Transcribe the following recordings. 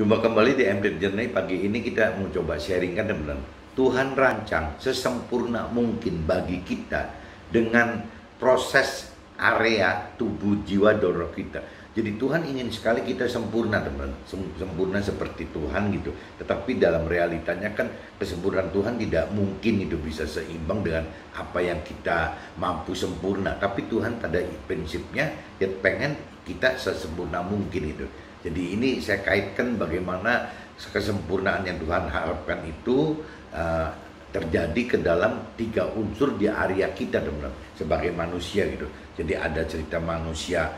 Jumpa kembali di MD Journey. Pagi ini kita mau coba sharingkan teman-teman. Tuhan rancang sesempurna mungkin bagi kita dengan proses area tubuh, jiwa, dan roh kita. Jadi Tuhan ingin sekali kita sempurna teman-teman, sempurna seperti Tuhan gitu. Tetapi dalam realitanya kan kesempurnaan Tuhan tidak mungkin itu bisa seimbang dengan apa yang kita mampu sempurna. Tapi Tuhan pada prinsipnya dia pengen kita sesempurna mungkin itu. Jadi ini saya kaitkan bagaimana kesempurnaan yang Tuhan harapkan itu terjadi ke dalam 3 unsur di area kita teman-teman sebagai manusia gitu. Jadi ada cerita manusia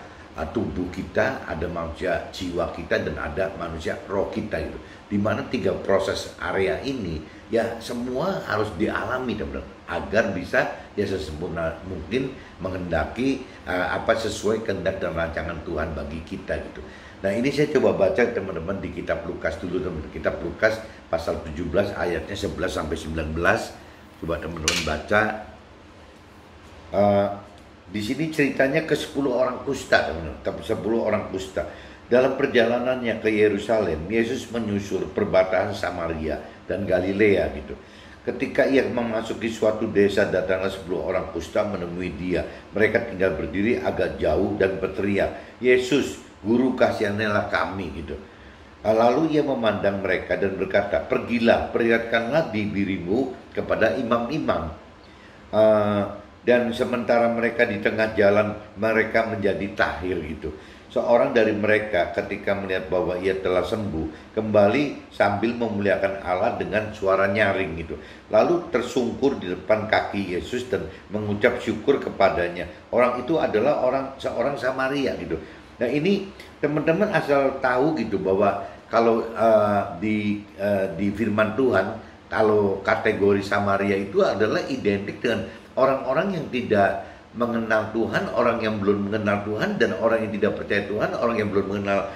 tubuh kita, ada manusia jiwa kita, dan ada manusia roh kita gitu. Dimana 3 proses area ini ya semua harus dialami teman-teman agar bisa ya sesempurna mungkin menghendaki apa sesuai kehendak dan rancangan Tuhan bagi kita gitu. Nah ini saya coba baca teman-teman di kitab Lukas dulu teman-teman. Kitab Lukas pasal 17 ayatnya 11 sampai 19. Coba teman-teman baca. Di sini ceritanya ke 10 orang kusta teman-teman. 10 orang kusta. Dalam perjalanannya ke Yerusalem, Yesus menyusur perbatasan Samaria dan Galilea gitu. Ketika ia memasuki suatu desa, datanglah 10 orang kusta menemui dia. Mereka tinggal berdiri agak jauh dan berteriak, "Yesus, Guru, kasihanilah kami," gitu. Lalu ia memandang mereka dan berkata, "Pergilah, perlihatkanlah dirimu kepada imam-imam." Dan sementara mereka di tengah jalan, mereka menjadi tahir gitu. Seorang dari mereka ketika melihat bahwa ia telah sembuh, kembali sambil memuliakan Allah dengan suara nyaring gitu. Lalu tersungkur di depan kaki Yesus dan mengucap syukur kepadanya. Orang itu adalah seorang Samaria gitu. Nah ini teman-teman asal tahu gitu bahwa kalau di firman Tuhan, kalau kategori Samaria itu adalah identik dengan orang-orang yang tidak mengenal Tuhan, orang yang belum mengenal Tuhan, dan orang yang tidak percaya Tuhan, orang yang belum mengenal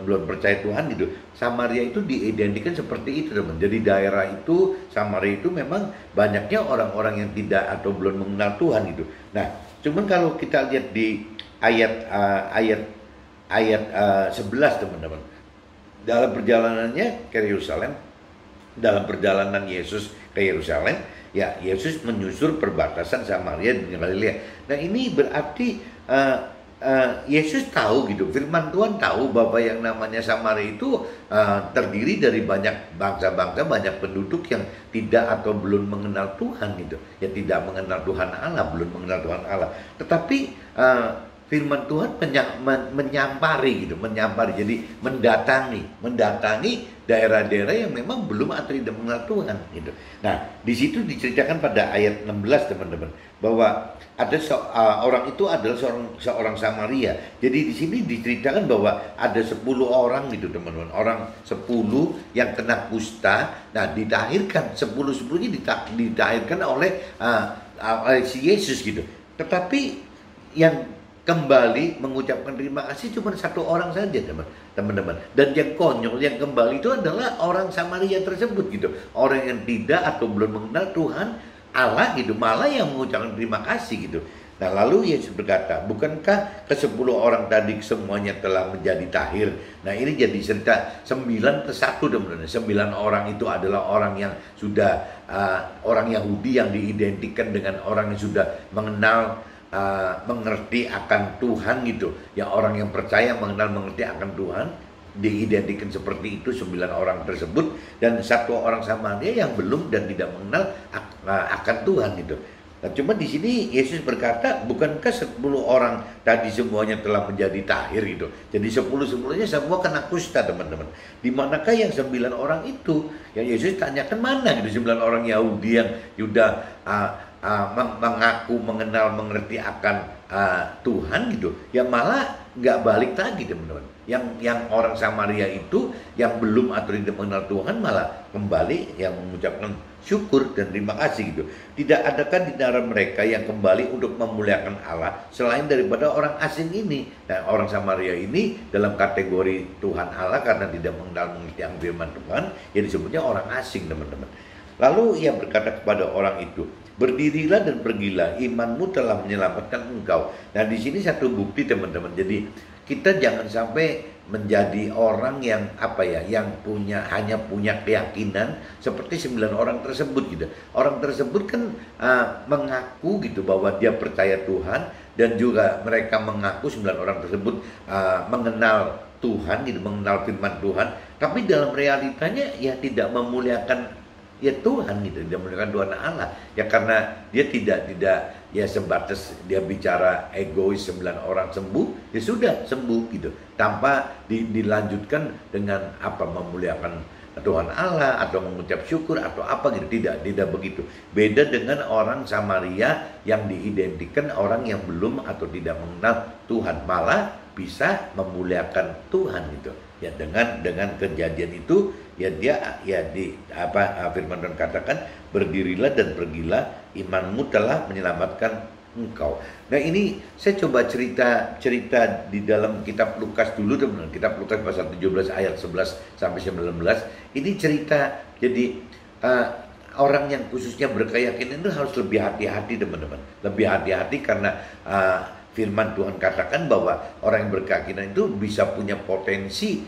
belum percaya Tuhan gitu. Samaria itu diidentikan seperti itu teman. Jadi daerah itu Samaria itu memang banyaknya orang-orang yang tidak atau belum mengenal Tuhan gitu. Nah, cuman kalau kita lihat di ayat 11 teman-teman. Dalam perjalanannya ke Yerusalem, dalam perjalanan Yesus ke Yerusalem, ya Yesus menyusur perbatasan Samaria dengan Galilea. Nah ini berarti Yesus tahu gitu, firman Tuhan tahu bahwa yang namanya Samaria itu terdiri dari banyak bangsa-bangsa, banyak penduduk yang tidak atau belum mengenal Tuhan gitu. Ya tidak mengenal Tuhan Allah, belum mengenal Tuhan Allah. Tetapi firman Tuhan menyampari gitu, jadi mendatangi daerah-daerah yang memang belum atau tidak mengenal Tuhan gitu. Nah, di situ diceritakan pada ayat 16 teman-teman bahwa ada orang itu adalah seorang Samaria. Jadi di sini diceritakan bahwa ada 10 orang gitu teman-teman, orang 10 yang kena kusta. Nah, ditahirkan 10-10-nya ditahirkan oleh si Yesus gitu. Tetapi yang kembali mengucapkan terima kasih cuma 1 orang saja teman-teman. Dan yang konyol yang kembali itu adalah orang Samaria tersebut gitu. Orang yang tidak atau belum mengenal Tuhan Allah gitu, malah yang mengucapkan terima kasih gitu. Nah lalu Yesus berkata, bukankah ke-10 orang tadi semuanya telah menjadi tahir? Nah ini jadi cerita 9+1 teman-teman. 9 orang itu adalah orang yang sudah orang Yahudi yang diidentikan dengan orang yang sudah mengerti akan Tuhan gitu. Yang orang yang percaya mengerti akan Tuhan diidentikan seperti itu 9 orang tersebut, dan 1 orang Samaria yang belum dan tidak mengenal akan Tuhan gitu. Nah, cuma di sini Yesus berkata, bukankah 10 orang tadi semuanya telah menjadi tahir gitu. Jadi 10-10-nya semua kena kusta teman-teman. Di manakah yang 9 orang itu? Yang Yesus tanyakan mana gitu 9 orang Yahudi yang sudah mengaku mengenal mengerti akan Tuhan gitu, ya malah nggak balik tadi teman-teman. Yang orang Samaria itu yang belum atau tidak mengenal Tuhan malah kembali yang mengucapkan syukur dan terima kasih gitu. Tidak adakah di antara mereka yang kembali untuk memuliakan Allah selain daripada orang asing ini? Nah, orang Samaria ini dalam kategori Tuhan Allah karena tidak mengerti firman Tuhan, ya disebutnya orang asing teman-teman. Lalu ia berkata kepada orang itu, berdirilah dan pergilah, imanmu telah menyelamatkan engkau. Nah di sini satu bukti teman-teman. Jadi kita jangan sampai menjadi orang yang apa ya, yang hanya punya keyakinan seperti 9 orang tersebut gitu. Orang tersebut kan mengaku gitu bahwa dia percaya Tuhan, dan juga mereka mengaku 9 orang tersebut mengenal Tuhan gitu, mengenal firman Tuhan, tapi dalam realitanya ya tidak memuliakan ya Tuhan gitu, tidak memuliakan Tuhan Allah ya, karena dia tidak ya sebatas dia bicara egois 9 orang sembuh, ya sudah sembuh gitu, tanpa dilanjutkan dengan apa, memuliakan Tuhan Allah atau mengucap syukur atau apa gitu, tidak begitu. Beda dengan orang Samaria yang diidentikan orang yang belum atau tidak mengenal Tuhan, malah bisa memuliakan Tuhan gitu ya, dengan kejadian itu ya, dia ya di apa, firman Tuhan katakan, berdirilah dan pergilah, imanmu telah menyelamatkan engkau. Nah, ini saya coba cerita di dalam kitab Lukas dulu teman-teman. Kitab Lukas pasal 17 ayat 11 sampai 19. Ini cerita, jadi orang yang khususnya berkeyakinan itu harus lebih hati-hati teman-teman. Lebih hati-hati karena firman Tuhan katakan bahwa orang yang berkeyakinan itu bisa punya potensi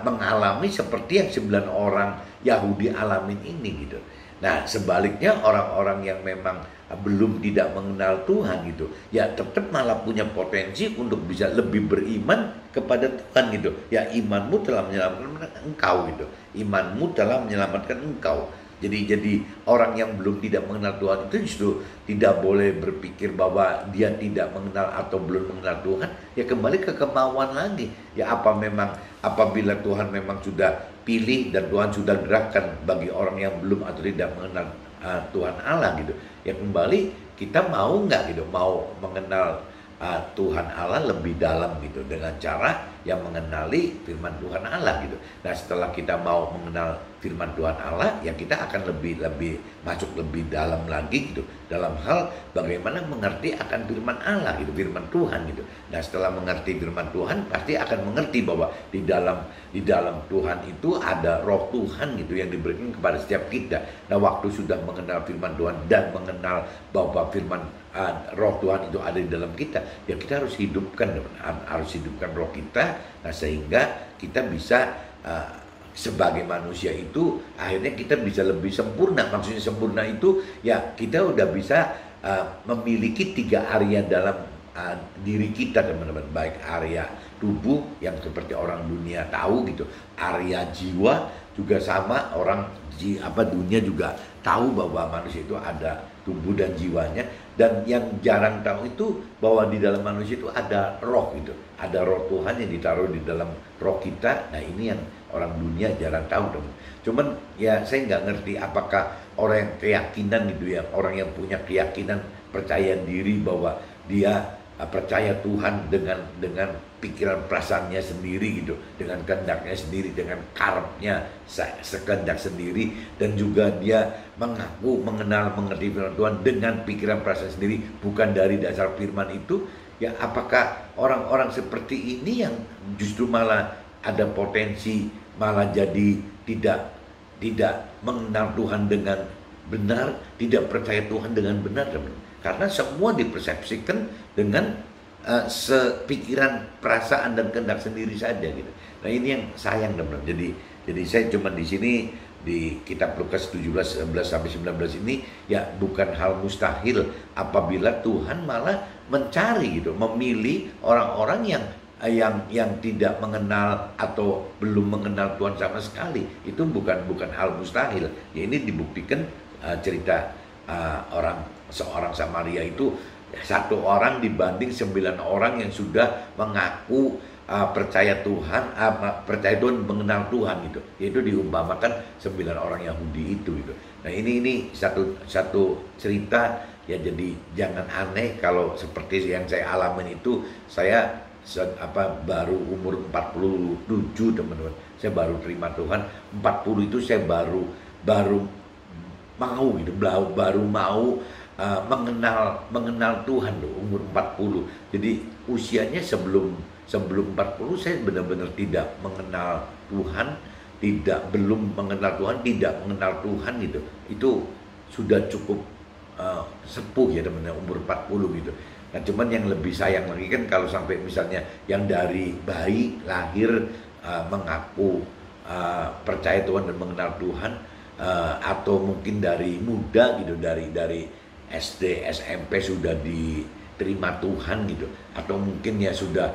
mengalami seperti yang 9 orang Yahudi alamin ini gitu. Nah, sebaliknya orang-orang yang memang belum tidak mengenal Tuhan gitu, ya tetap malah punya potensi untuk bisa lebih beriman kepada Tuhan gitu. Ya, imanmu telah menyelamatkan engkau gitu. Imanmu telah menyelamatkan engkau. Jadi orang yang belum tidak mengenal Tuhan itu justru tidak boleh berpikir bahwa dia tidak mengenal atau belum mengenal Tuhan. Ya kembali ke kemauan lagi. Ya apabila Tuhan memang sudah pilih dan Tuhan sudah gerakkan bagi orang yang belum atau tidak mengenal Tuhan Allah gitu. Ya kembali, kita mau nggak gitu, mau mengenal Tuhan Allah lebih dalam gitu, dengan cara yang mengenali firman Tuhan Allah gitu. Nah, setelah kita mau mengenal firman Tuhan Allah, ya kita akan lebih masuk lebih dalam lagi gitu, dalam hal bagaimana mengerti akan firman Allah gitu, firman Tuhan gitu. Nah, setelah mengerti firman Tuhan, pasti akan mengerti bahwa di dalam Tuhan itu ada roh Tuhan gitu yang diberikan kepada setiap kita. Nah, waktu sudah mengenal firman Tuhan dan mengenal bahwa firman roh Tuhan itu ada di dalam kita, ya kita harus hidupkan roh kita. Nah, sehingga kita bisa sebagai manusia itu akhirnya kita bisa lebih sempurna. Maksudnya sempurna itu ya kita udah bisa memiliki 3 area dalam diri kita teman-teman, baik area tubuh yang seperti orang dunia tahu gitu, area jiwa juga sama, orang dunia juga tahu bahwa manusia itu ada tubuh dan jiwanya. Dan yang jarang tahu itu bahwa di dalam manusia itu ada roh gitu, ada roh Tuhan yang ditaruh di dalam roh kita. Nah, ini yang orang dunia jarang tahu dong. Cuman ya saya nggak ngerti apakah orang yang keyakinan gitu ya, orang yang punya keyakinan, percaya diri bahwa dia percaya Tuhan dengan pikiran perasaannya sendiri gitu, dengan kehendaknya sendiri, dengan karepnya sekehendak sendiri, dan juga dia mengaku mengenal mengerti firman Tuhan dengan pikiran perasaan sendiri, bukan dari dasar firman itu. Ya apakah orang-orang seperti ini yang justru malah ada potensi malah jadi tidak mengenal Tuhan dengan benar, tidak percaya Tuhan dengan benar teman. Karena semua dipersepsikan dengan sepikiran, perasaan dan kehendak sendiri saja gitu. Nah, ini yang sayang teman-teman. Jadi saya cuma di sini di kitab Lukas 17 11 sampai 19 ini ya bukan hal mustahil apabila Tuhan malah mencari gitu, memilih orang-orang yang tidak mengenal atau belum mengenal Tuhan sama sekali. Itu bukan hal mustahil. Ya ini dibuktikan cerita seorang Samaria itu 1 orang dibanding 9 orang yang sudah mengaku percaya Tuhan, percaya Tuhan, mengenal Tuhan gitu. Itu diumpamakan 9 orang Yahudi itu gitu. Nah, ini satu cerita ya, jadi jangan aneh kalau seperti yang saya alamin itu. Saya baru umur 47 teman-teman. Saya baru terima Tuhan 40 itu, saya baru mau gitu, baru mau mengenal Tuhan loh, umur 40. Jadi usianya sebelum 40 saya benar-benar tidak mengenal Tuhan, belum mengenal Tuhan, tidak mengenal Tuhan gitu. Itu sudah cukup sepuh ya teman-teman, umur 40 gitu. Nah, cuman yang lebih sayang lagi kan kalau sampai misalnya yang dari bayi lahir mengaku percaya Tuhan dan mengenal Tuhan, atau mungkin dari muda gitu, dari SD SMP sudah diterima Tuhan gitu, atau mungkin ya sudah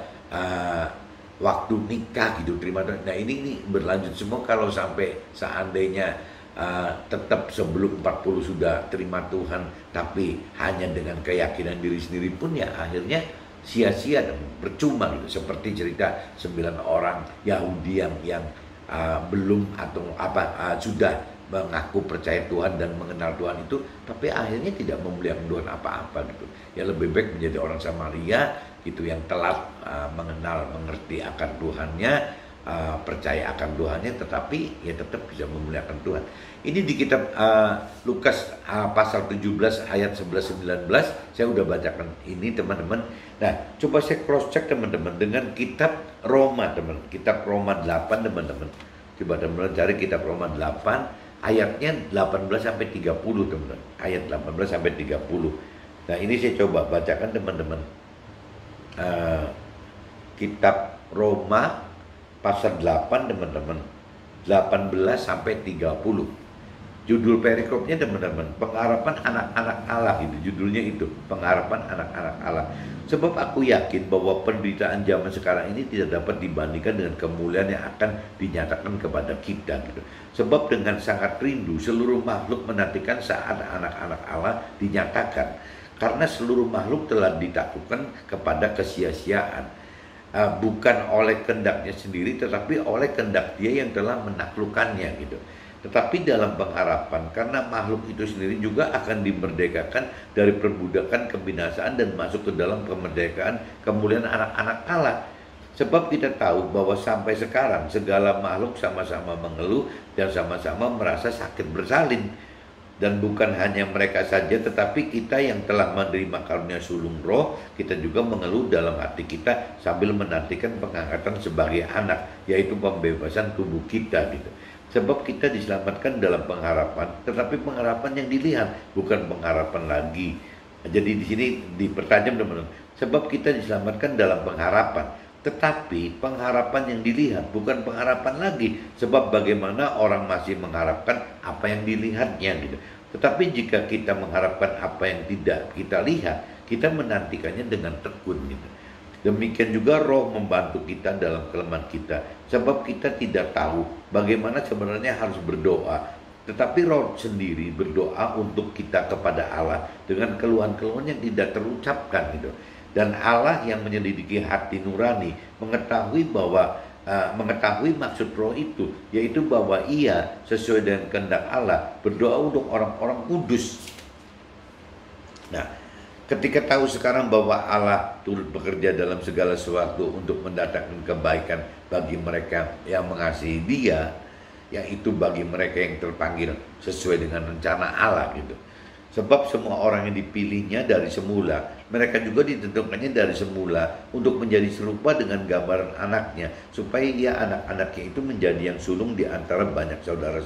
waktu nikah gitu terima Tuhan. Nah ini berlanjut semua kalau sampai seandainya tetap sebelum 40 sudah terima Tuhan, tapi hanya dengan keyakinan diri sendiri pun ya akhirnya sia-sia dan percuma gitu. Seperti cerita 9 orang Yahudi yang belum atau sudah mengaku percaya Tuhan dan mengenal Tuhan itu, tapi akhirnya tidak memuliakan Tuhan apa-apa gitu. Ya lebih baik menjadi orang Samaria gitu yang telat mengenal, mengerti akan Tuhannya, percaya akan Tuhannya, tetapi ya tetap bisa memuliakan Tuhan. Ini di kitab Lukas pasal 17 ayat 11-19 saya udah bacakan ini teman-teman. Nah coba saya cross check teman-teman dengan kitab Roma teman, kitab Roma 8 teman-teman. Coba teman-teman cari kitab Roma 8 ayatnya 18 sampai 30 teman-teman. Ayat 18 sampai 30. Nah ini saya coba bacakan teman-teman. Kitab Roma pasal 8 teman-teman, 18 sampai 30. Judul perikopnya teman-teman, pengharapan anak-anak Allah, itu judulnya, itu pengharapan anak-anak Allah. Sebab aku yakin bahwa penderitaan zaman sekarang ini tidak dapat dibandingkan dengan kemuliaan yang akan dinyatakan kepada kita gitu. Sebab dengan sangat rindu seluruh makhluk menantikan saat anak-anak Allah dinyatakan, karena seluruh makhluk telah ditaklukkan kepada kesia-siaan, bukan oleh kehendaknya sendiri tetapi oleh kehendak Dia yang telah menaklukkannya gitu. Tetapi dalam pengharapan, karena makhluk itu sendiri juga akan dimerdekakan dari perbudakan kebinasaan dan masuk ke dalam kemerdekaan kemuliaan anak-anak Allah. Sebab kita tahu bahwa sampai sekarang segala makhluk sama-sama mengeluh dan sama-sama merasa sakit bersalin. Dan bukan hanya mereka saja, tetapi kita yang telah menerima karunia sulung roh, kita juga mengeluh dalam hati kita sambil menantikan pengangkatan sebagai anak, yaitu pembebasan tubuh kita gitu. Sebab kita diselamatkan dalam pengharapan, tetapi pengharapan yang dilihat, bukan pengharapan lagi. Jadi di sini dipertajam teman-teman. Sebab kita diselamatkan dalam pengharapan, tetapi pengharapan yang dilihat bukan pengharapan lagi. Sebab bagaimana orang masih mengharapkan apa yang dilihatnya gitu. Tetapi jika kita mengharapkan apa yang tidak kita lihat, kita menantikannya dengan tekun gitu. Demikian juga roh membantu kita dalam kelemahan kita. Sebab kita tidak tahu bagaimana sebenarnya harus berdoa. Tetapi roh sendiri berdoa untuk kita kepada Allah dengan keluhan-keluhan yang tidak terucapkan gitu. Dan Allah yang menyelidiki hati nurani mengetahui maksud roh itu, yaitu bahwa Ia sesuai dengan kehendak Allah berdoa untuk orang-orang kudus. Nah, ketika tahu sekarang bahwa Allah turut bekerja dalam segala sesuatu untuk mendatangkan kebaikan bagi mereka yang mengasihi Dia, yaitu bagi mereka yang terpanggil sesuai dengan rencana Allah gitu. Sebab semua orang yang dipilihnya dari semula, mereka juga ditentukannya dari semula untuk menjadi serupa dengan gambaran anaknya, supaya ia anak-anaknya itu menjadi yang sulung di antara banyak saudara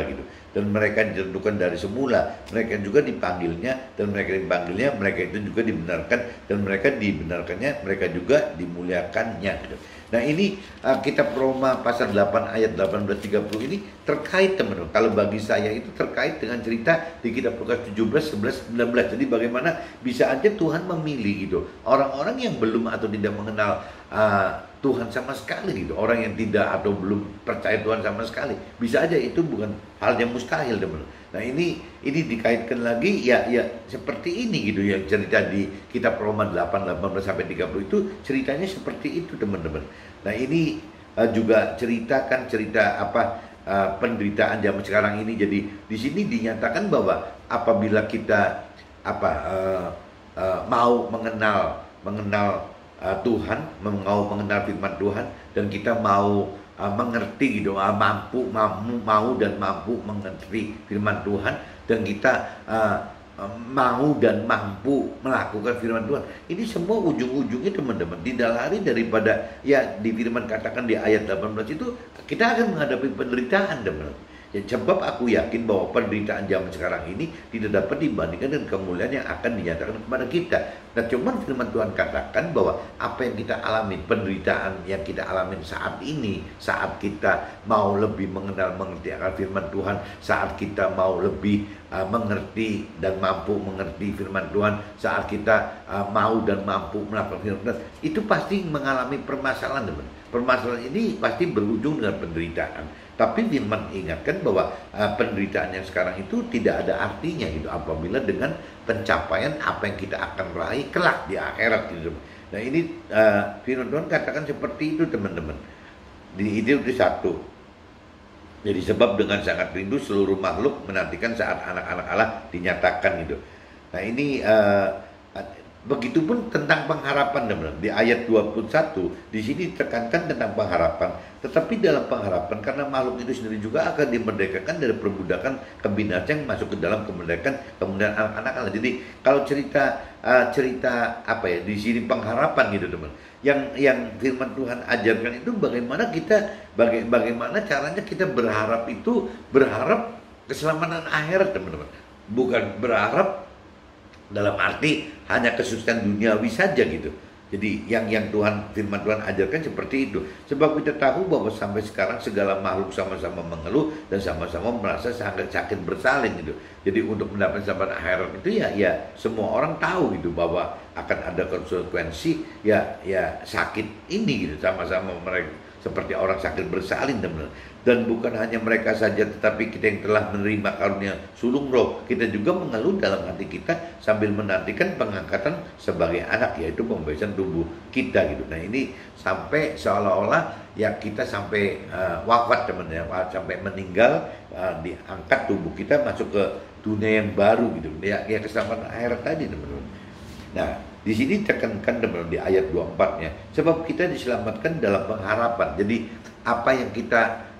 gitu. Dan mereka ditentukan dari semula, mereka juga dipanggilnya, dan mereka itu juga dibenarkan, dan mereka dibenarkannya, mereka juga dimuliakannya gitu. Nah ini kitab Roma pasal 8 ayat 18-30 ini terkait teman-teman. Kalau bagi saya itu terkait dengan cerita di kitab Lukas 17, 11, 19. Jadi bagaimana bisa aja Tuhan memilih gitu orang-orang yang belum atau tidak mengenal Tuhan sama sekali gitu. Orang yang tidak atau belum percaya Tuhan sama sekali. Bisa aja itu bukan hal yang mustahil teman-teman. Nah ini dikaitkan lagi ya seperti ini gitu yang cerita di kitab Roma 8, 18-30 itu ceritanya seperti itu teman-teman. Nah ini juga cerita penderitaan zaman sekarang ini. Jadi di sini dinyatakan bahwa apabila kita mau mengenal Tuhan, mau mengenal firman Tuhan, dan kita mau mengerti gitu, mau dan mampu mengerti firman Tuhan, dan kita mau dan mampu melakukan firman Tuhan. Ini semua ujung-ujungnya teman-teman tidak lari daripada ya di firman katakan di ayat 18 itu kita akan menghadapi penderitaan teman-teman. Ya, sebab aku yakin bahwa penderitaan zaman sekarang ini tidak dapat dibandingkan dengan kemuliaan yang akan dinyatakan kepada kita. Nah, cuman firman Tuhan katakan bahwa apa yang kita alami, penderitaan yang kita alami saat ini, saat kita mau lebih mengerti akan firman Tuhan, saat kita mau lebih mengerti dan mampu mengerti firman Tuhan, saat kita mau dan mampu melakukan firman Tuhan, itu pasti mengalami permasalahan, teman. Permasalahan ini pasti berujung dengan penderitaan. Tapi firman ingatkan bahwa penderitaan yang sekarang itu tidak ada artinya gitu apabila dengan pencapaian apa yang kita akan raih kelak di akhirat gitu. Nah ini firman Tuhan katakan seperti itu, teman-teman. Di itu satu. Jadi sebab dengan sangat rindu seluruh makhluk menantikan saat anak-anak Allah dinyatakan gitu. Nah ini begitupun tentang pengharapan, teman-teman. Di ayat 21 di sini ditekankan tentang pengharapan. Tetapi dalam pengharapan, karena makhluk itu sendiri juga akan dimerdekakan dari perbudakan kebinasaan yang masuk ke dalam kemerdekaan kemudian anak-anak Allah. Jadi kalau cerita apa ya di sini pengharapan gitu, teman. Yang firman Tuhan ajarkan itu bagaimana caranya kita berharap keselamatan akhirat, teman-teman. Bukan berharap dalam arti hanya kesuksesan duniawi saja gitu. Jadi yang firman Tuhan ajarkan seperti itu. Sebab kita tahu bahwa sampai sekarang segala makhluk sama-sama mengeluh dan sama-sama merasa sangat sakit bersalin gitu. Jadi untuk mendapatkan keselamatan akhirat itu ya semua orang tahu gitu bahwa akan ada konsekuensi ya sakit ini gitu, sama-sama mereka seperti orang sakit bersalin, teman-teman. Dan bukan hanya mereka saja, tetapi kita yang telah menerima karunia sulung roh, kita juga mengeluh dalam hati kita sambil menantikan pengangkatan sebagai anak, yaitu pembebasan tubuh kita gitu. Nah ini sampai seolah-olah ya kita sampai wafat, teman-teman, sampai meninggal, diangkat tubuh kita masuk ke dunia yang baru gitu. Ya keselamatan akhirat tadi, teman-teman. Nah di sini tekankan, teman-teman, di ayat 24-nya, sebab kita diselamatkan dalam pengharapan. Jadi apa yang kita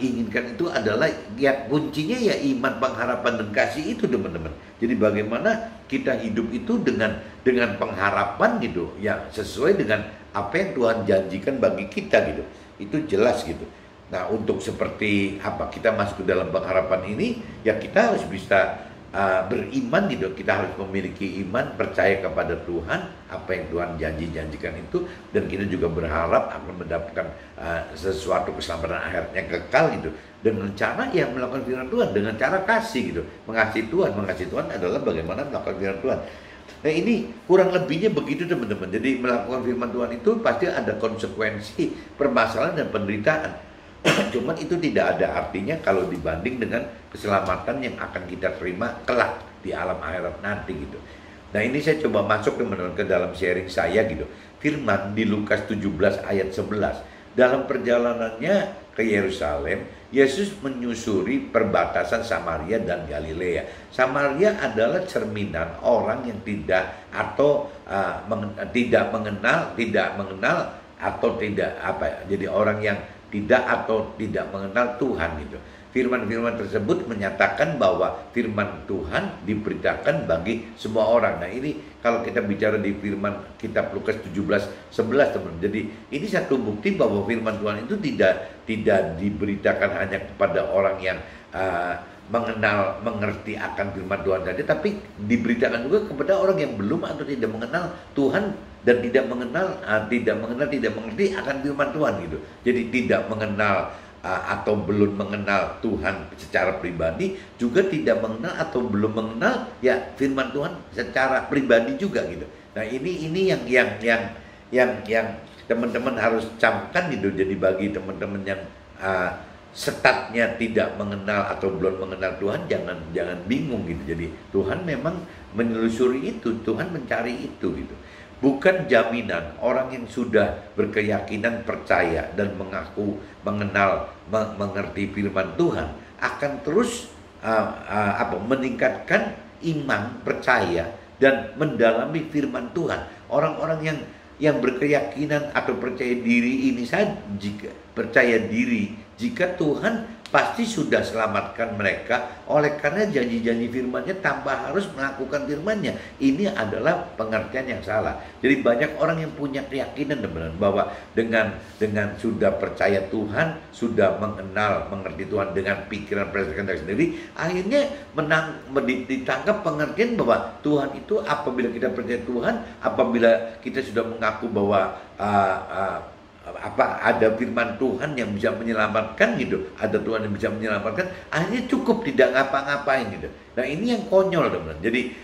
inginkan itu adalah ya kuncinya ya iman, pengharapan dan kasih itu, teman-teman. Jadi bagaimana kita hidup itu dengan pengharapan gitu, ya sesuai dengan apa yang Tuhan janjikan bagi kita gitu. Itu jelas gitu. Nah untuk seperti apa kita masuk ke dalam pengharapan ini, ya kita harus bisa beriman gitu. Kita harus memiliki iman, percaya kepada Tuhan, apa yang Tuhan janjikan itu, dan kita juga berharap akan mendapatkan sesuatu keselamatan akhirat yang kekal gitu, dengan cara yang melakukan firman Tuhan, dengan cara kasih gitu, mengasihi Tuhan adalah bagaimana melakukan firman Tuhan. Nah ini kurang lebihnya begitu, teman-teman. Jadi melakukan firman Tuhan itu pasti ada konsekuensi, permasalahan dan penderitaan. Cuman itu tidak ada artinya kalau dibanding dengan keselamatan yang akan kita terima kelak di alam akhirat nanti gitu. Nah ini saya coba masuk, teman-teman, ke dalam sharing saya gitu. Firman di Lukas 17 ayat 11. Dalam perjalanannya ke Yerusalem, Yesus menyusuri perbatasan Samaria dan Galilea. Samaria adalah cerminan orang yang tidak mengenal atau tidak apa ya. Jadi orang yang tidak mengenal Tuhan gitu. Firman-firman tersebut menyatakan bahwa firman Tuhan diberitakan bagi semua orang. Nah ini kalau kita bicara di firman kitab Lukas 17:11, teman. Jadi ini satu bukti bahwa firman Tuhan itu tidak diberitakan hanya kepada orang yang mengerti akan firman Tuhan saja, tapi diberitakan juga kepada orang yang belum atau tidak mengenal Tuhan dan tidak mengerti akan firman Tuhan gitu. Jadi tidak mengenal atau belum mengenal Tuhan secara pribadi, juga tidak mengenal atau belum mengenal ya firman Tuhan secara pribadi juga gitu. Nah ini yang teman-teman harus camkan gitu. Jadi bagi teman-teman yang setatnya tidak mengenal atau belum mengenal Tuhan, jangan bingung gitu. Jadi Tuhan memang menelusuri itu, Tuhan mencari itu gitu. Bukan jaminan orang yang sudah berkeyakinan, percaya dan mengaku mengerti firman Tuhan akan terus meningkatkan iman, percaya dan mendalami firman Tuhan. Orang-orang yang berkeyakinan atau percaya diri ini saja, jika percaya diri, jika Tuhan pasti sudah selamatkan mereka oleh karena janji-janji firman-Nya tanpa harus melakukan firman-Nya. Ini adalah pengertian yang salah. Jadi banyak orang yang punya keyakinan teman-teman bahwa dengan sudah percaya Tuhan, sudah mengerti Tuhan dengan pikiran perasaan sendiri, akhirnya ditangkap pengertian bahwa Tuhan itu apabila kita percaya Tuhan, apabila kita sudah mengaku bahwa ada firman Tuhan yang bisa menyelamatkan gitu, ada Tuhan yang bisa menyelamatkan, akhirnya cukup tidak ngapa-ngapain gitu. Nah ini yang konyol teman-teman. Jadi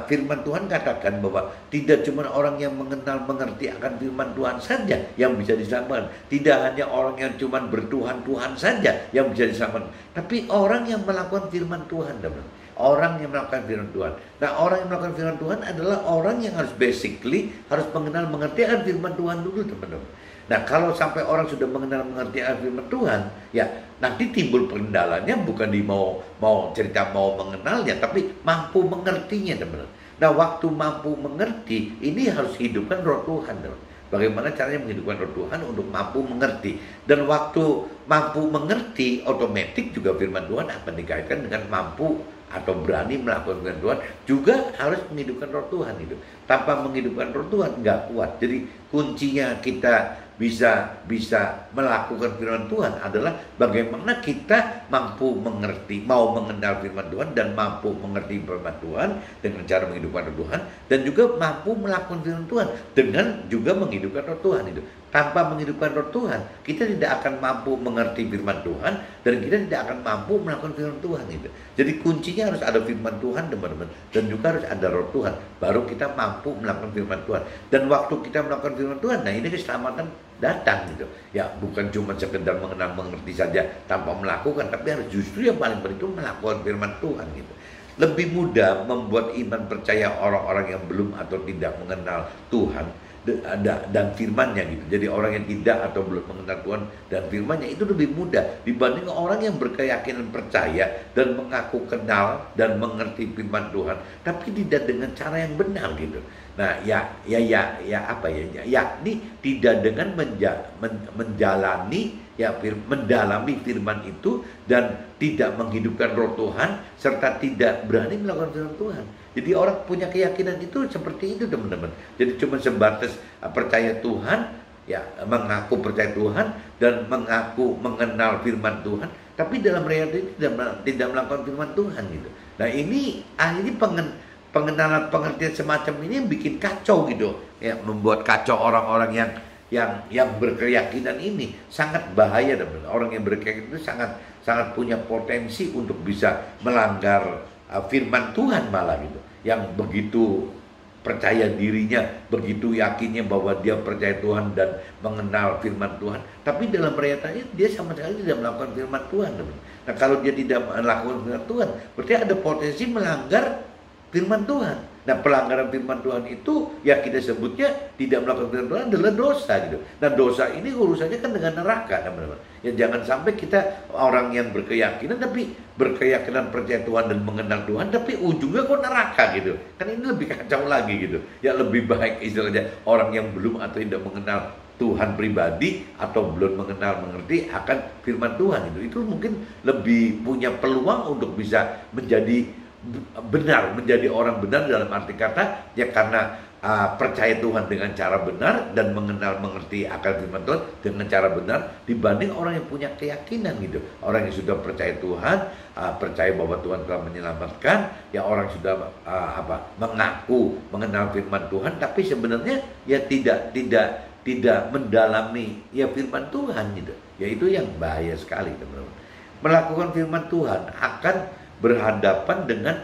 firman Tuhan katakan bahwa tidak cuma orang yang mengerti akan firman Tuhan saja yang bisa diselamatkan, tidak hanya orang yang cuma bertuhan-tuhan saja yang bisa diselamatkan, tapi orang yang melakukan firman Tuhan teman-teman. Orang yang melakukan firman Tuhan. Nah orang yang melakukan firman Tuhan adalah orang yang harus harus mengerti akan firman Tuhan dulu teman-teman. Nah kalau sampai orang sudah mengerti akan firman Tuhan, ya nanti timbul pendalanya bukan di mau mengenalnya, tapi mampu mengertinya teman-teman. Nah waktu mampu mengerti, ini harus hidupkan roh Tuhan teman-teman. Bagaimana caranya menghidupkan roh Tuhan untuk mampu mengerti. Dan waktu mampu mengerti, otomatis juga firman Tuhan akan dikaitkan dengan mampu atau berani melakukan firman Tuhan, juga harus menghidupkan roh Tuhan itu. Tanpa menghidupkan roh Tuhan nggak kuat. Jadi kuncinya kita bisa melakukan firman Tuhan adalah bagaimana kita mampu mengerti, mau mengenal firman Tuhan dan mampu mengerti firman Tuhan dengan cara menghidupkan roh Tuhan, dan juga mampu melakukan firman Tuhan dengan juga menghidupkan roh Tuhan itu. Tanpa menghidupkan roh Tuhan, kita tidak akan mampu mengerti firman Tuhan dan kita tidak akan mampu melakukan firman Tuhan itu. Jadi kuncinya harus ada firman Tuhan teman-teman, dan juga harus ada roh Tuhan, baru kita mampu melakukan firman Tuhan. Dan waktu kita melakukan firman Tuhan, nah ini keselamatan datang gitu. Ya bukan cuma sekedar mengenal mengerti saja tanpa melakukan, tapi harus justru yang paling penting itu melakukan firman Tuhan gitu. Lebih mudah membuat iman percaya orang-orang yang belum atau tidak mengenal Tuhan dan firman-Nya gitu. Jadi orang yang tidak atau belum mengenal Tuhan dan firman-Nya itu lebih mudah dibanding orang yang berkeyakinan percaya dan mengaku kenal dan mengerti firman Tuhan, tapi tidak dengan cara yang benar gitu. Nah, yakni tidak dengan mendalami firman itu dan tidak menghidupkan roh Tuhan serta tidak berani melakukan firman Tuhan. Jadi orang punya keyakinan itu seperti itu teman-teman. Jadi cuma sebatas percaya Tuhan, ya mengaku percaya Tuhan dan mengaku mengenal firman Tuhan, tapi dalam realiti tidak melakukan firman Tuhan gitu. Nah ini akhirnya pengenalan pengertian semacam ini yang bikin kacau gitu, ya membuat kacau orang-orang yang berkeyakinan ini. Sangat bahaya teman-teman. Orang yang berkeyakinan itu sangat punya potensi untuk bisa melanggar firman Tuhan malah gitu, yang begitu percaya dirinya, begitu yakinnya bahwa dia percaya Tuhan dan mengenal firman Tuhan, tapi dalam realitanya dia sama sekali tidak melakukan firman Tuhan teman. Nah kalau dia tidak melakukan firman Tuhan, berarti ada potensi melanggar firman Tuhan. Nah pelanggaran firman Tuhan itu ya kita sebutnya tidak melakukan firman Tuhan adalah dosa gitu. Nah dosa ini urusannya kan dengan neraka teman-teman. Ya jangan sampai kita orang yang berkeyakinan tapi berkeyakinan percaya Tuhan dan mengenal Tuhan tapi ujungnya kok neraka gitu. Kan ini lebih kacau lagi gitu. Ya lebih baik istilahnya orang yang belum atau tidak mengenal Tuhan pribadi atau belum mengerti akan firman Tuhan itu mungkin lebih punya peluang untuk bisa menjadi benar, menjadi orang benar dalam arti kata ya karena percaya Tuhan dengan cara benar dan mengerti akan firman Tuhan dengan cara benar dibanding orang yang punya keyakinan gitu. Orang yang sudah percaya Tuhan, percaya bahwa Tuhan telah menyelamatkan, ya orang sudah mengaku mengenal firman Tuhan tapi sebenarnya ya tidak mendalami ya firman Tuhan gitu. Ya itu yang bahaya sekali teman-teman. Melakukan firman Tuhan akan berhadapan dengan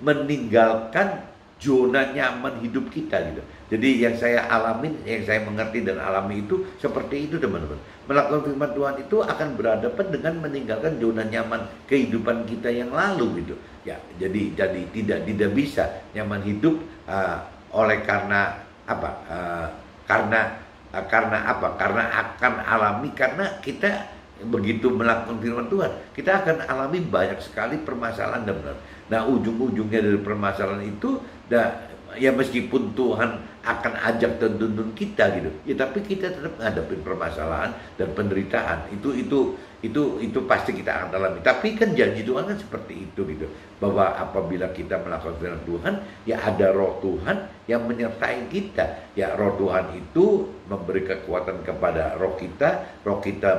meninggalkan zona nyaman hidup kita gitu. Jadi yang saya alamin, yang saya mengerti dan alami itu seperti itu teman-teman. Melakukan firman Tuhan itu akan berhadapan dengan meninggalkan zona nyaman kehidupan kita yang lalu gitu. Ya, jadi tidak bisa nyaman hidup oleh karena apa? Karena akan alami karena kita begitu melakukan firman Tuhan, kita akan alami banyak sekali permasalahan dan benar. Nah ujung-ujungnya dari permasalahan itu, ya meskipun Tuhan akan ajak dan tuntun kita gitu. Ya tapi kita tetap menghadapi permasalahan dan penderitaan. Itu pasti kita akan alami. Tapi kan janji Tuhan kan seperti itu gitu. Bahwa apabila kita melakukan firman Tuhan, ya ada roh Tuhan yang menyertai kita. Ya roh Tuhan itu memberi kekuatan kepada roh kita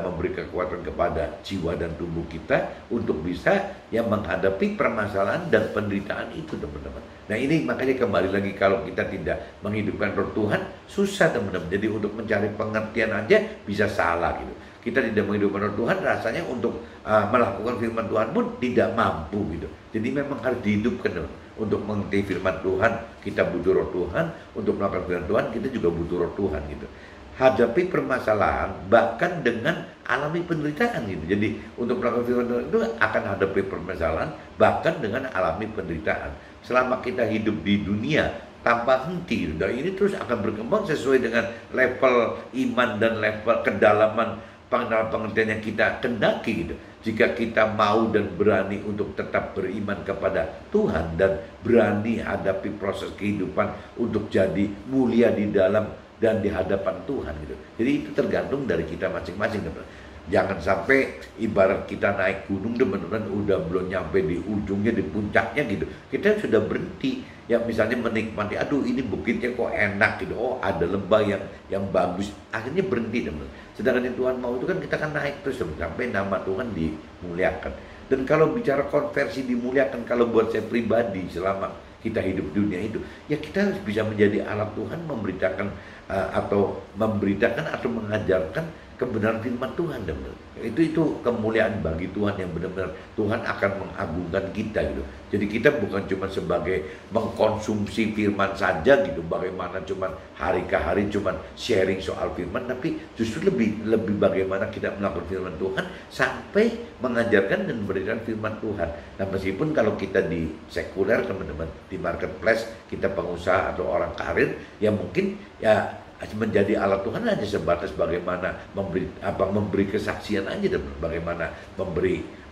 memberi kekuatan kepada jiwa dan tubuh kita untuk bisa ya menghadapi permasalahan dan penderitaan itu, teman-teman. Nah ini makanya kembali lagi, kalau kita tidak menghidupkan roh Tuhan, susah, teman-teman. Jadi untuk mencari pengertian aja bisa salah gitu. Kita tidak menghidupkan roh Tuhan, rasanya untuk melakukan firman Tuhan pun tidak mampu gitu. Jadi memang harus dihidupkan, teman. Untuk mengerti firman Tuhan, kita butuh roh Tuhan. Untuk melakukan firman Tuhan, kita juga butuh roh Tuhan gitu. Hadapi permasalahan bahkan dengan alami penderitaan gitu. Jadi untuk melakukan firman Tuhan itu akan hadapi permasalahan bahkan dengan alami penderitaan. Selama kita hidup di dunia tanpa henti gitu. Dan ini terus akan berkembang sesuai dengan level iman dan level kedalaman pengertian yang kita kendaki gitu. Jika kita mau dan berani untuk tetap beriman kepada Tuhan dan berani hadapi proses kehidupan untuk jadi mulia di dalam dan di hadapan Tuhan gitu. Jadi itu tergantung dari kita masing-masing, teman. Jangan sampai ibarat kita naik gunung, teman-teman, udah belum nyampe di ujungnya, di puncaknya gitu, kita sudah berhenti. Ya misalnya menikmati, aduh ini bukitnya kok enak gitu, oh ada lembah yang bagus, akhirnya berhenti, teman. Sedangkan yang Tuhan mau itu kan kita kan naik terus, teman, sampai nama Tuhan dimuliakan. Dan kalau bicara konversi dimuliakan, kalau buat saya pribadi selama kita hidup di dunia itu, ya kita harus bisa menjadi alat Tuhan memberitakan atau mengajarkan kebenaran firman Tuhan, teman. Itu kemuliaan bagi Tuhan yang benar-benar Tuhan akan mengagungkan kita gitu. Jadi kita bukan cuma sebagai mengkonsumsi firman saja gitu, bagaimana cuma hari ke hari cuma sharing soal firman, tapi justru lebih bagaimana kita melakukan firman Tuhan sampai mengajarkan dan memberikan firman Tuhan. Nah meskipun kalau kita di sekuler, teman-teman, di marketplace, kita pengusaha atau orang karir, ya mungkin ya menjadi alat Tuhan hanya sebatas bagaimana memberi kesaksian aja, dan bagaimana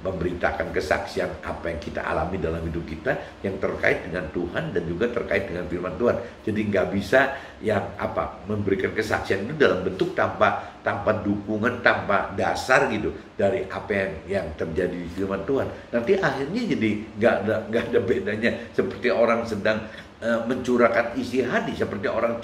memberitakan kesaksian apa yang kita alami dalam hidup kita yang terkait dengan Tuhan dan juga terkait dengan firman Tuhan. Jadi nggak bisa yang memberikan kesaksian itu dalam bentuk tanpa dukungan, tanpa dasar gitu dari apa yang terjadi di firman Tuhan. Nanti akhirnya jadi nggak ada bedanya seperti orang sedang mencurahkan isi hati, seperti orang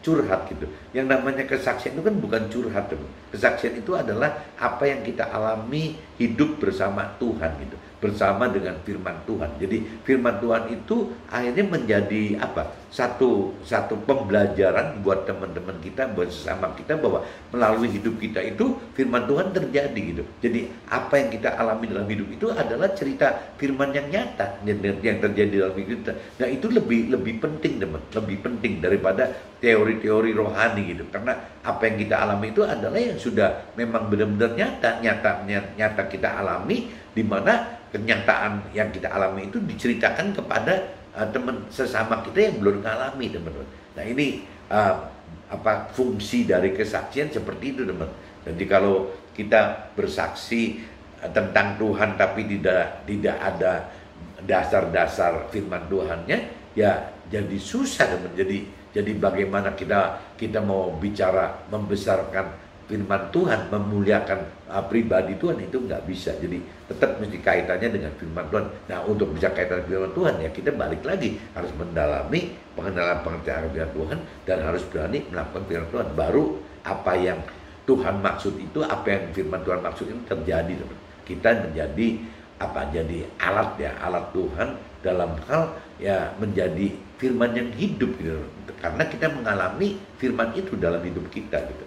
curhat gitu. Yang namanya kesaksian itu kan bukan curhat, teman. Kesaksian itu adalah apa yang kita alami hidup bersama Tuhan gitu, bersama dengan firman Tuhan. Jadi firman Tuhan itu akhirnya menjadi satu pembelajaran buat teman-teman kita, buat sesama kita, bahwa melalui hidup kita itu firman Tuhan terjadi gitu. Jadi apa yang kita alami dalam hidup itu adalah cerita firman yang nyata yang terjadi dalam hidup kita. Nah itu lebih penting, teman, lebih penting daripada teori-teori rohani gitu. Karena apa yang kita alami itu adalah yang sudah memang benar-benar nyata kita alami, di mana kenyataan yang kita alami itu diceritakan kepada teman sesama kita yang belum mengalami, teman-teman. Nah ini fungsi dari kesaksian seperti itu, teman. Jadi kalau kita bersaksi tentang Tuhan tapi tidak ada dasar-dasar firman Tuhannya, ya jadi susah, teman. Jadi bagaimana kita mau bicara membesarkan firman Tuhan, memuliakan pribadi Tuhan, itu nggak bisa. Jadi tetap mesti kaitannya dengan firman Tuhan. Nah untuk bisa kaitan firman Tuhan, ya kita balik lagi harus mendalami pengenalan pengertian firman Tuhan dan harus berani melakukan firman Tuhan. Baru apa yang Tuhan maksud itu, apa yang firman Tuhan maksud itu terjadi, teman. Kita menjadi jadi alat Tuhan dalam hal ya menjadi firman yang hidup gitu. Karena kita mengalami firman itu dalam hidup kita gitu.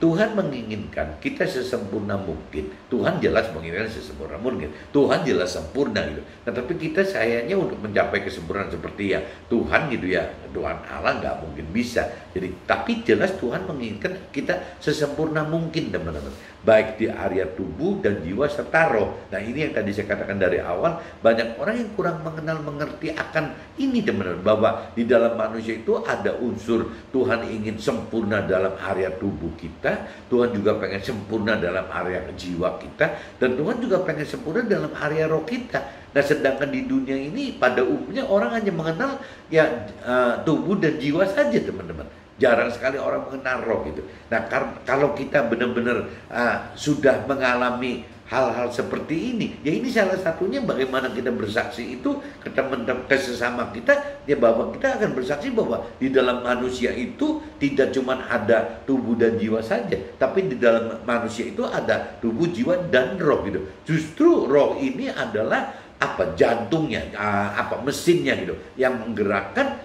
Tuhan menginginkan kita sesempurna mungkin. Tuhan jelas menginginkan sesempurna mungkin. Tuhan jelas sempurna gitu. Nah, tapi kita sayangnya untuk mencapai kesempurnaan seperti ya Tuhan gitu ya, Tuhan Allah nggak mungkin bisa. Jadi tapi jelas Tuhan menginginkan kita sesempurna mungkin, teman-teman. baik di area tubuh dan jiwa serta roh. Nah, ini yang tadi saya katakan dari awal, banyak orang yang kurang mengenal mengerti akan ini teman-teman, bahwa di dalam manusia itu ada unsur Tuhan ingin sempurna dalam area tubuh kita, Tuhan juga pengen sempurna dalam area jiwa kita, dan Tuhan juga pengen sempurna dalam area roh kita. Nah, sedangkan di dunia ini pada umumnya orang hanya mengenal ya tubuh dan jiwa saja teman-teman. Jarang sekali orang mengenal roh gitu. Nah, kalau kita benar-benar sudah mengalami hal-hal seperti ini, ya ini salah satunya bagaimana kita bersaksi itu ke teman-teman, ke sesama kita, ya bahwa kita akan bersaksi bahwa di dalam manusia itu tidak cuma ada tubuh dan jiwa saja, tapi di dalam manusia itu ada tubuh, jiwa, dan roh gitu. Justru roh ini adalah apa, jantungnya, mesinnya gitu, yang menggerakkan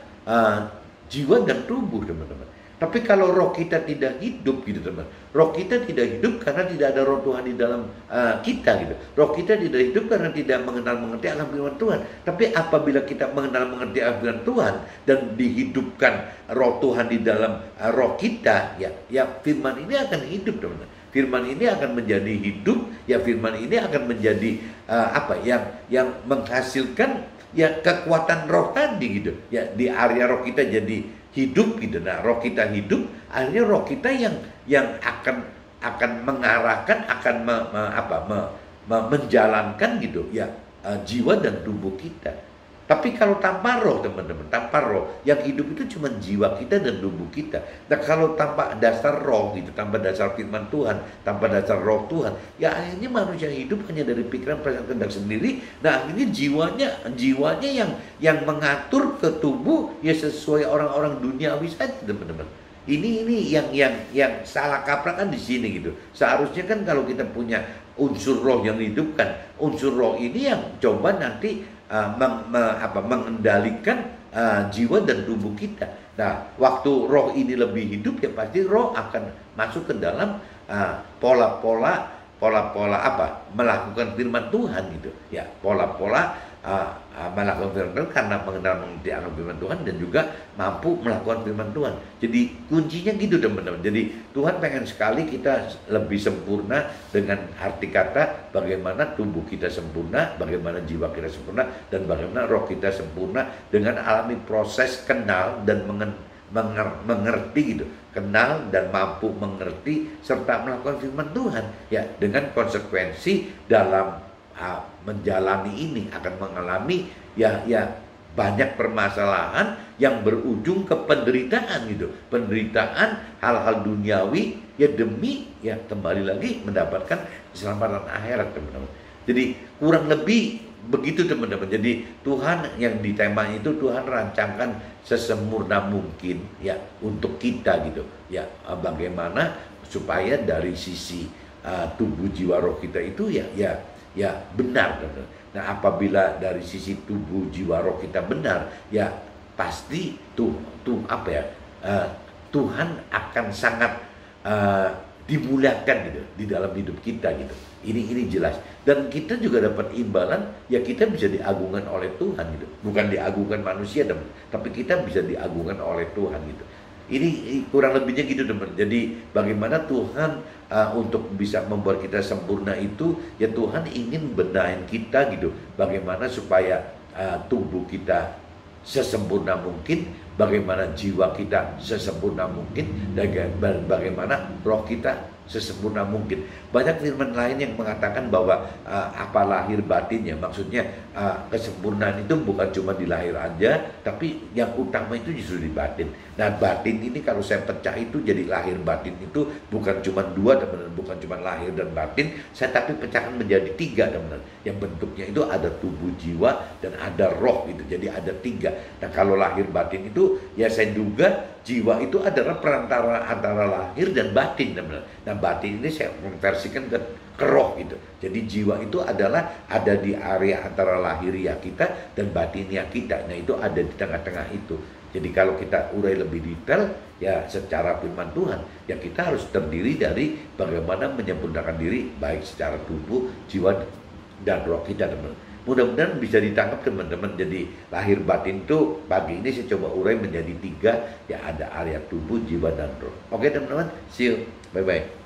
jiwa dan tubuh teman-teman. Tapi kalau roh kita tidak hidup gitu teman, roh kita tidak hidup karena tidak ada roh Tuhan di dalam kita gitu. Roh kita tidak hidup karena tidak mengenal mengerti akan firman Tuhan. Tapi apabila kita mengenal mengerti akan firman Tuhan dan dihidupkan roh Tuhan di dalam roh kita, ya firman ini akan hidup teman-teman. Firman ini akan menjadi hidup, ya firman ini akan menjadi yang menghasilkan ya kekuatan roh tadi gitu. Ya di area roh kita jadi hidup gitu. Nah, roh kita hidup, akhirnya roh kita yang akan mengarahkan, akan menjalankan gitu ya jiwa dan tubuh kita. Tapi kalau tanpa roh teman-teman, tanpa roh, yang hidup itu cuma jiwa kita dan tubuh kita. Nah, kalau tanpa dasar roh gitu, tanpa dasar firman Tuhan, tanpa dasar roh Tuhan, ya akhirnya manusia hidup hanya dari pikiran, perasaan, kehendak sendiri. Nah, akhirnya jiwanya yang mengatur ke tubuh ya sesuai orang-orang duniawi saja teman-teman. Ini yang salah kaprah kan di sini gitu. Seharusnya kan kalau kita punya unsur roh yang dihidupkan, unsur roh ini yang coba nanti mengendalikan jiwa dan tubuh kita. Nah, waktu roh ini lebih hidup ya pasti roh akan masuk ke dalam pola-pola melakukan firman Tuhan gitu. Ya, pola-pola melakukan firman Tuhan karena mengenal mengerti akan firman Tuhan dan juga mampu melakukan firman Tuhan. Jadi kuncinya gitu teman-teman. Jadi Tuhan pengen sekali kita lebih sempurna dengan arti kata bagaimana tubuh kita sempurna, bagaimana jiwa kita sempurna, dan bagaimana roh kita sempurna dengan alami proses kenal dan mengerti gitu, kenal dan mampu mengerti serta melakukan firman Tuhan ya, dengan konsekuensi dalam menjalani ini akan mengalami ya banyak permasalahan yang berujung ke penderitaan gitu, penderitaan hal-hal duniawi ya demi ya kembali lagi mendapatkan keselamatan akhirat teman-teman. Jadi kurang lebih begitu teman-teman. Jadi Tuhan yang di tema itu Tuhan rancangkan sesempurna mungkin ya untuk kita gitu ya, bagaimana supaya dari sisi tubuh jiwa roh kita itu ya benar. Nah, apabila dari sisi tubuh jiwa roh kita benar, ya pasti Tuhan akan sangat dimuliakan gitu di dalam hidup kita gitu. Ini jelas. Dan kita juga dapat imbalan, ya kita bisa diagungkan oleh Tuhan gitu. Bukan diagungkan manusia, tapi kita bisa diagungkan oleh Tuhan gitu. Ini kurang lebihnya gitu teman. Jadi bagaimana Tuhan untuk bisa membuat kita sempurna itu, ya Tuhan ingin benahin kita gitu. Bagaimana supaya tubuh kita sesempurna mungkin, bagaimana jiwa kita sesempurna mungkin, dan bagaimana roh kita sesempurna mungkin. Banyak firman lain yang mengatakan bahwa lahir batinnya, maksudnya kesempurnaan itu bukan cuma di lahir aja, tapi yang utama itu justru di batin. Nah, batin ini kalau saya pecah itu jadi lahir batin itu bukan cuma dua teman-teman, bukan cuma lahir dan batin, saya tapi pecahkan menjadi tiga teman-teman. Yang bentuknya itu ada tubuh, jiwa, dan ada roh gitu. Jadi ada tiga. Nah, kalau lahir batin itu ya saya duga jiwa itu adalah perantara antara lahir dan batin teman-teman. Nah, batin ini saya konversikan ke roh gitu. Jadi jiwa itu adalah ada di area antara lahiriah kita dan batiniah kita. Nah, itu ada di tengah-tengah itu. Jadi kalau kita urai lebih detail ya secara firman Tuhan, ya kita harus terdiri dari bagaimana menyempurnakan diri baik secara tubuh, jiwa, dan roh kita teman-teman. Mudah-mudahan bisa ditangkap teman-teman. Jadi lahir batin itu pagi ini saya coba urai menjadi tiga, ya ada area tubuh, jiwa, dan roh. Oke teman-teman, see you, bye-bye.